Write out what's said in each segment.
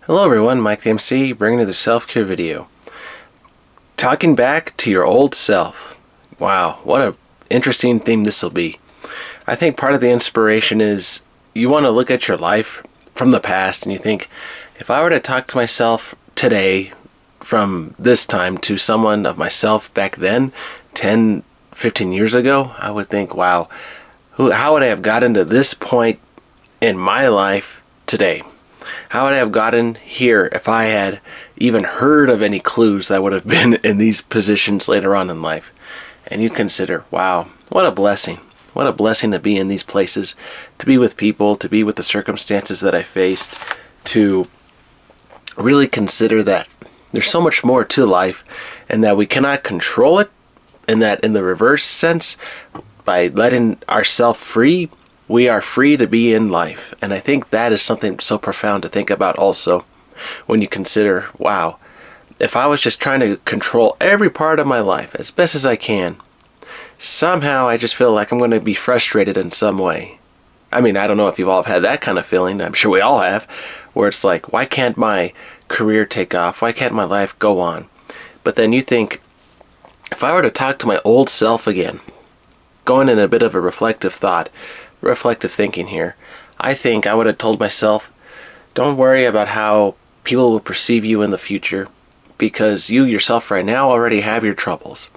Hello everyone, Mike the MC, bringing you the self-care video. Talking back to your old self. Wow, what an interesting theme this will be. I think part of the inspiration is you want to look at your life from the past and you think, if I were to talk to myself today from this time to someone of myself back then, 10, 15 years ago, I would think, wow, how would I have gotten to this point in my life today? How would I have gotten here if I had even heard of any clues that would have been in these positions later on in life? And you consider, wow, what a blessing. What a blessing to be in these places, to be with people, to be with the circumstances that I faced, to really consider that there's so much more to life and that we cannot control it, and that in the reverse sense, by letting ourselves free, we are free to be in life. And I think that is something so profound to think about also when you consider, wow, if I was just trying to control every part of my life as best as I can, somehow I just feel like I'm going to be frustrated in some way. I mean, I don't know if you've all had that kind of feeling. I'm sure we all have, where it's like, why can't my career take off? Why can't my life go on? But then you think, if I were to talk to my old self again, going in a bit of a reflective thinking here, I think I would have told myself, don't worry about how people will perceive you in the future, because you yourself right now already have your troubles.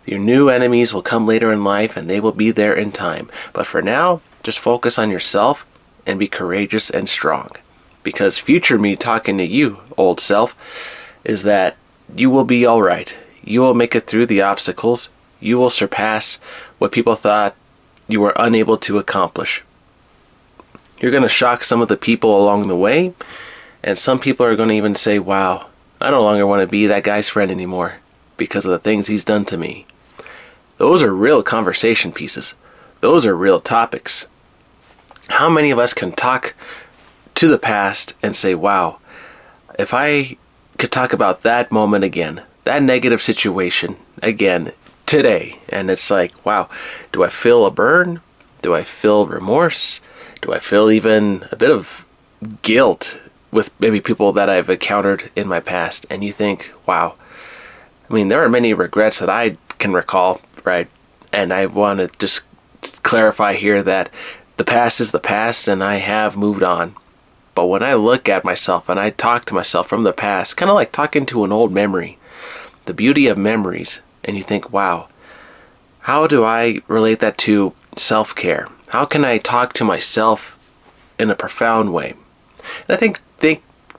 Your new enemies will come later in life and they will be there in time. But for now, just focus on yourself and be courageous and strong. Because future me talking to you, old self, is that you will be alright. You will make it through the obstacles. You will surpass what people thought you were unable to accomplish. You're going to shock some of the people along the way, and some people are going to even say, wow, I no longer want to be that guy's friend anymore because of the things he's done to me. Those are real conversation pieces. Those are real topics. How many of us can talk to the past and say, wow, if I could talk about that moment again, that negative situation again, today, and it's like, wow, do I feel a burn? Do I feel remorse? Do I feel even a bit of guilt with maybe people that I've encountered in my past? And you think, wow, I mean, there are many regrets that I can recall, right? And I want to just clarify here that the past is the past and I have moved on. But when I look at myself and I talk to myself from the past, kind of like talking to an old memory, the beauty of memories, and you think, wow, how do I relate that to self-care? How can I talk to myself in a profound way? And I think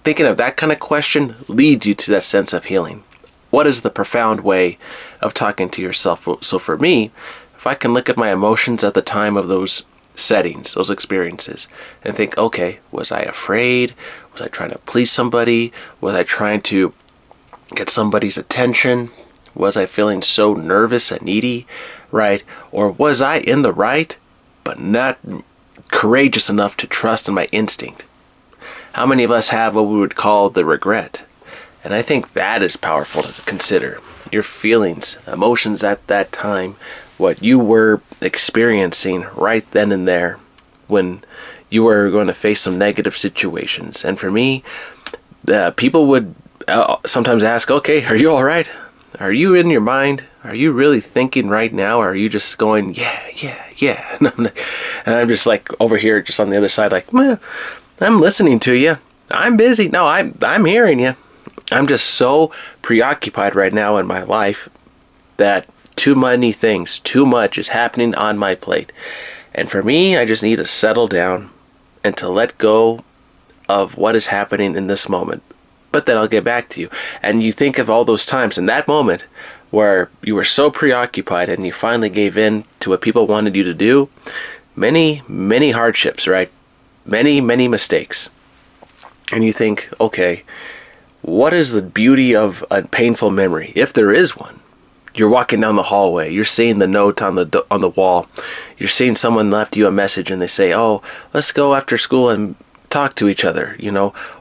thinking of that kind of question leads you to that sense of healing. What is the profound way of talking to yourself? So for me, if I can look at my emotions at the time of those settings, those experiences, and think, okay, was I afraid? Was I trying to please somebody? Was I trying to get somebody's attention? Was I feeling so nervous and needy, right? Or was I in the right, but not courageous enough to trust in my instinct? How many of us have what we would call the regret? And I think that is powerful to consider. Your feelings, emotions at that time, what you were experiencing right then and there when you were going to face some negative situations. And for me, people would sometimes ask, okay, are you all right? Are you in your mind? Are you really thinking right now? Or are you just going, yeah? And I'm just like over here, just on the other side, like, well, I'm listening to you. I'm busy. No, I'm hearing you. I'm just so preoccupied right now in my life that too much is happening on my plate. And for me, I just need to settle down and to let go of what is happening in this moment. But then I'll get back to you. And you think of all those times in that moment where you were so preoccupied and you finally gave in to what people wanted you to do. Many, many hardships, right? Many, many mistakes. And you think, okay, what is the beauty of a painful memory, if there is one? You're walking down the hallway. You're seeing the note on the wall. You're seeing someone left you a message and they say, oh, let's go after school and talk to each other,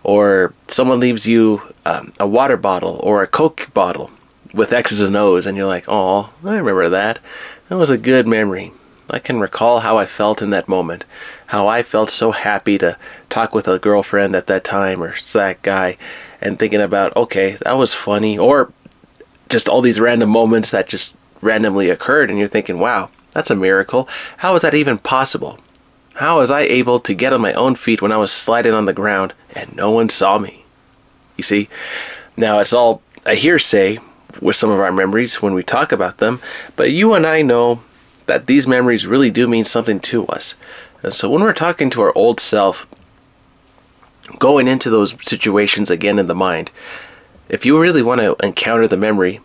or someone leaves you a water bottle or a Coke bottle with X's and O's, and you're like, oh, I remember that. That was a good memory. I can recall how I felt in that moment, how I felt so happy to talk with a girlfriend at that time or that guy, and thinking about, okay, that was funny, or just all these random moments that just randomly occurred, and you're thinking, wow, that's a miracle. How is that even possible? How was I able to get on my own feet when I was sliding on the ground and no one saw me? You see, now it's all a hearsay with some of our memories when we talk about them, but you and I know that these memories really do mean something to us. And so when we're talking to our old self, going into those situations again in the mind, if you really want to encounter the memory,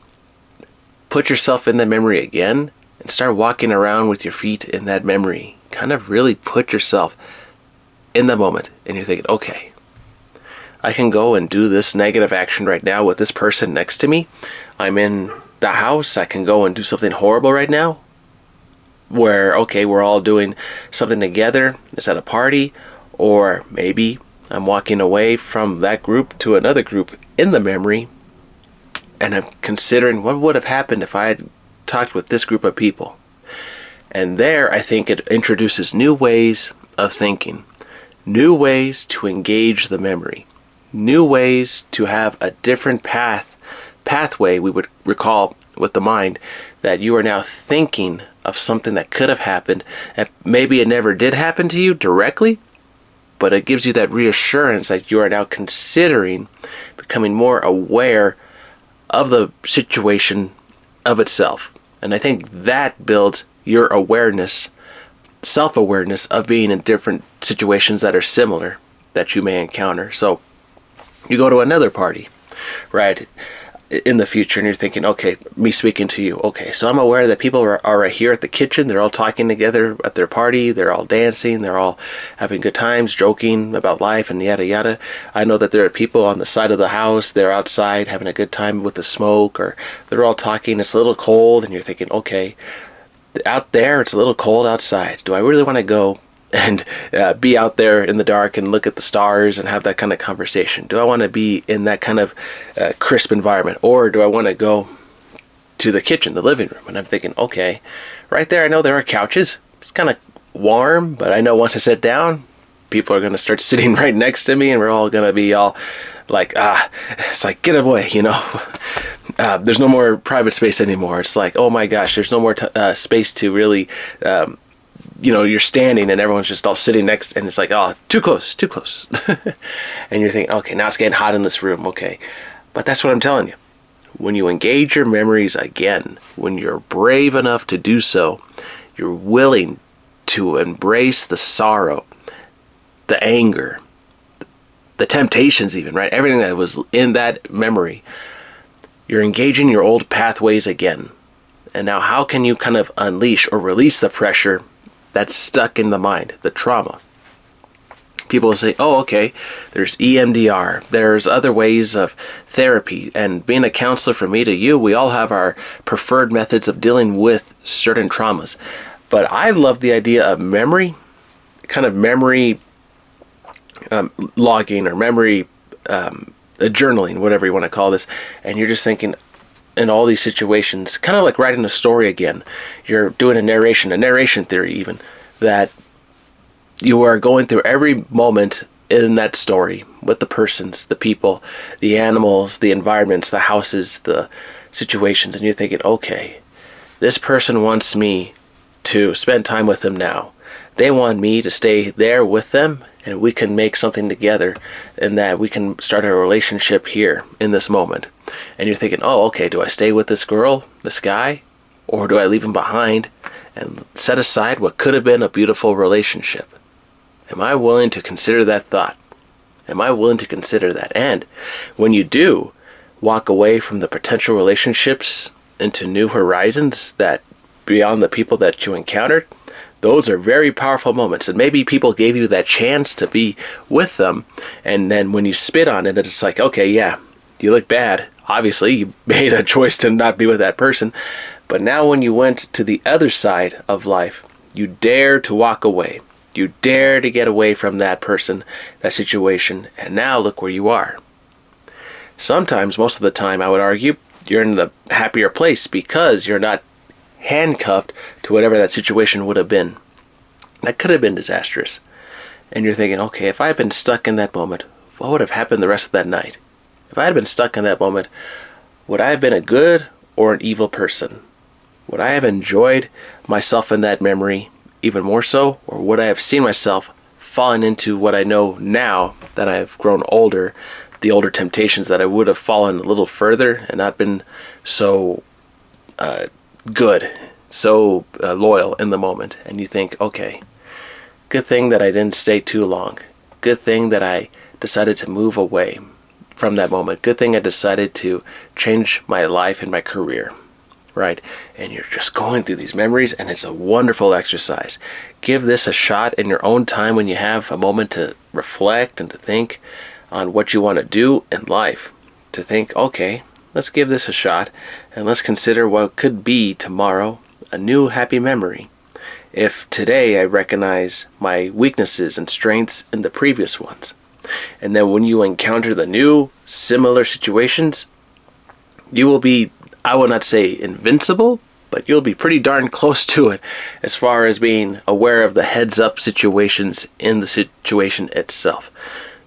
put yourself in the memory again and start walking around with your feet in that memory. Kind of really put yourself in the moment, and you're thinking, okay, I can go and do this negative action right now with this person next to me. I'm in the house. I can go and do something horrible right now where, okay, we're all doing something together. It's at a party, or maybe I'm walking away from that group to another group in the memory, and I'm considering what would have happened if I had talked with this group of people. And there, I think it introduces new ways of thinking, new ways to engage the memory, new ways to have a different pathway we would recall with the mind, that you are now thinking of something that could have happened, and maybe it never did happen to you directly, but it gives you that reassurance that you are now considering becoming more aware of the situation of itself. And I think that builds your awareness, self-awareness of being in different situations that are similar that you may encounter. So you go to another party, right, in the future, and you're thinking, okay, me speaking to you, okay, so I'm aware that people are right here at the kitchen, they're all talking together at their party, they're all dancing, they're all having good times, joking about life and yada yada. I know that there are people on the side of the house, they're outside having a good time with the smoke, or they're all talking, it's a little cold, and you're thinking, okay, out there it's a little cold outside. Do I really want to go and be out there in the dark and look at the stars and have that kind of conversation? Do I want to be in that kind of crisp environment? Or do I want to go to the kitchen, the living room? And I'm thinking, okay, right there I know there are couches. It's kind of warm, but I know once I sit down, people are going to start sitting right next to me, and we're all going to be all like, it's like, get away, you know. There's no more private space anymore. It's like, oh my gosh, there's no more space to really you're standing and everyone's just all sitting next, and it's like, oh, too close. And you're thinking, okay, now it's getting hot in this room, okay. But that's what I'm telling you. When you engage your memories again, when you're brave enough to do so, you're willing to embrace the sorrow, the anger, the temptations even, right? Everything that was in that memory, you're engaging your old pathways again. And now how can you kind of unleash or release the pressure that's stuck in the mind, the trauma? People will say, oh, okay, there's EMDR, there's other ways of therapy, and being a counselor from me to you, we all have our preferred methods of dealing with certain traumas. But I love the idea of memory, kind of memory logging or memory journaling, whatever you want to call this, and you're just thinking, in all these situations, kind of like writing a story again. You're doing a narration theory even, that you are going through every moment in that story with the persons, the people, the animals, the environments, the houses, the situations, and you're thinking, okay, this person wants me to spend time with them now. They want me to stay there with them, and we can make something together, and that we can start a relationship here in this moment. And you're thinking, oh, okay, do I stay with this girl, this guy, or do I leave him behind and set aside what could have been a beautiful relationship? Am I willing to consider that thought? Am I willing to consider that? And when you do walk away from the potential relationships into new horizons that beyond the people that you encountered, those are very powerful moments. And maybe people gave you that chance to be with them, and then when you spit on it, it's like, okay, yeah, you look bad. Obviously, you made a choice to not be with that person. But now when you went to the other side of life, you dare to walk away. You dare to get away from that person, that situation, and now look where you are. Sometimes, most of the time, I would argue, you're in the happier place because you're not handcuffed to whatever that situation would have been. That could have been disastrous. And you're thinking, okay, if I had been stuck in that moment, what would have happened the rest of that night? If I had been stuck in that moment, would I have been a good or an evil person? Would I have enjoyed myself in that memory even more so? Or would I have seen myself falling into what I know now that I've grown older, the older temptations, that I would have fallen a little further and not been so good, so loyal in the moment? And you think, okay, good thing that I didn't stay too long. Good thing that I decided to move away from that moment. Good thing I decided to change my life and my career, right? And you're just going through these memories, and it's a wonderful exercise. Give this a shot in your own time when you have a moment to reflect and to think on what you want to do in life. To think, okay, let's give this a shot, and let's consider what could be tomorrow a new happy memory. If today I recognize my weaknesses and strengths in the previous ones, and then when you encounter the new, similar situations, you will be, I will not say invincible, but you'll be pretty darn close to it as far as being aware of the heads-up situations in the situation itself.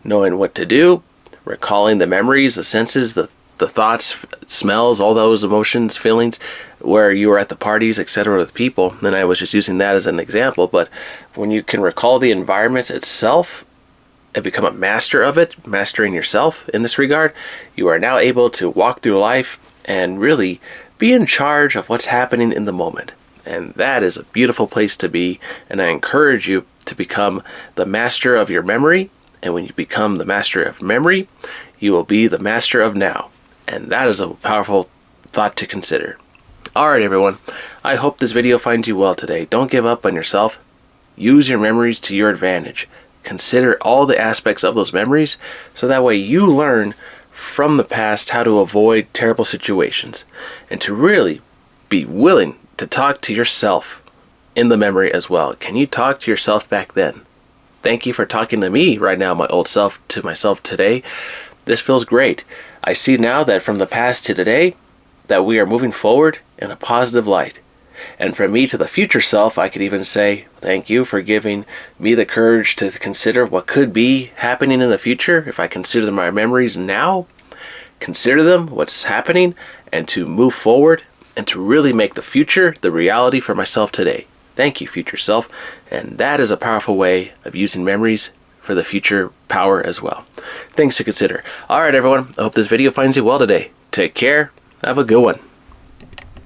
Knowing what to do, recalling the memories, the senses, the thoughts, smells, all those emotions, feelings, where you were at the parties, etc. with people. And I was just using that as an example, but when you can recall the environment itself and become a master of it, mastering yourself in this regard, you are now able to walk through life and really be in charge of what's happening in the moment. And that is a beautiful place to be, and I encourage you to become the master of your memory. And when you become the master of memory, you will be the master of now. And that is a powerful thought to consider. Alright everyone, I hope this video finds you well today. Don't give up on yourself. Use your memories to your advantage. Consider all the aspects of those memories so that way you learn from the past how to avoid terrible situations, and to really be willing to talk to yourself in the memory as well. Can you talk to yourself back then? Thank you for talking to me right now, my old self, to myself today. This feels great. I see now that from the past to today, that we are moving forward in a positive light. And from me to the future self, I could even say, thank you for giving me the courage to consider what could be happening in the future. If I consider my memories now, consider them, what's happening, and to move forward and to really make the future the reality for myself today. Thank you, future self. And that is a powerful way of using memories for the future power as well. Things to consider. Alright everyone, I hope this video finds you well today. Take care. Have a good one.